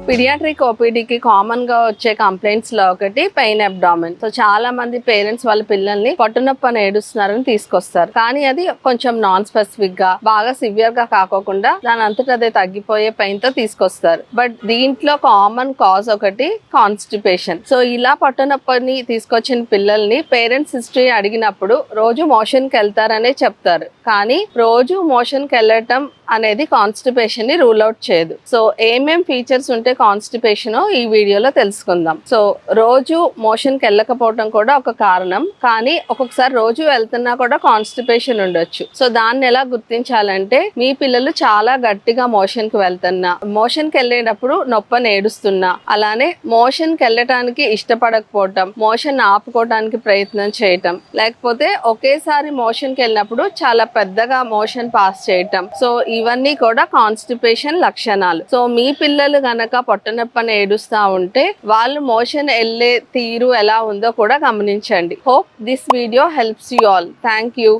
Paediatric ఓపీడీకి common గా వచ్చే complaints లో ఒకటి పెయిన్ అబ్డామిన్. సో చాలా మంది పేరెంట్స్ వాళ్ళ పిల్లల్ని పొట్టనొప్పి అని ఏడుస్తున్నారని తీసుకొస్తారు. కానీ అది కొంచెం నాన్ స్పెసిఫిక్ గా బాగా సివియర్ గా కాకోకుండా దాని అంతటా అదే తగ్గిపోయే పెయిన్ తో తీసుకొస్తారు. బట్ దీంట్లో కామన్ కాజ్ ఒకటి కాన్స్టిపేషన్. సో ఇలా పొట్టనొప్పిని తీసుకొచ్చిన పిల్లల్ని పేరెంట్స్ హిస్టరీ అడిగినప్పుడు రోజు మోషన్ కి వెళ్తారనే చెప్తారు. కానీ రోజు మోషన్ కి వెళ్ళటం అనేది కాన్స్టిపేషన్ ని రూల్ అవుట్ చేయదు. సో ఏమేం ఫీచర్స్ ఉంటే కాన్స్టిపేషన్ ఈ వీడియోలో తెలుసుకుందాం. సో రోజు మోషన్ కి వెళ్ళకపోవడం కూడా ఒక కారణం, కానీ ఒక్కొక్కసారి రోజు వెళ్తున్నా కూడా కాన్స్టిపేషన్ ఉండొచ్చు. సో దాన్ని ఎలా గుర్తించాలంటే, మీ పిల్లలు చాలా గట్టిగా మోషన్ కి వెళ్తున్నా, మోషన్ కి వెళ్ళేటప్పుడు నొప్పని ఏడుస్తున్నా, అలానే మోషన్ కి వెళ్ళటానికి ఇష్టపడకపోవటం, మోషన్ ఆపుకోవడానికి ప్రయత్నం చేయటం, లేకపోతే ఒకేసారి మోషన్ కి వెళ్ళినప్పుడు చాలా పెద్దగా మోషన్ పాస్ చేయటం, సో ఇవన్నీ కూడా కాన్స్టిపేషన్ లక్షణాలు. సో మీ పిల్లలు గనక పొట్టనొప్పని ఏడుస్తా ఉంటే వాళ్ళు మోషన్ వెళ్ళే తీరు ఎలా ఉందో కూడా గమనించండి. Hope this video helps you all. Thank you.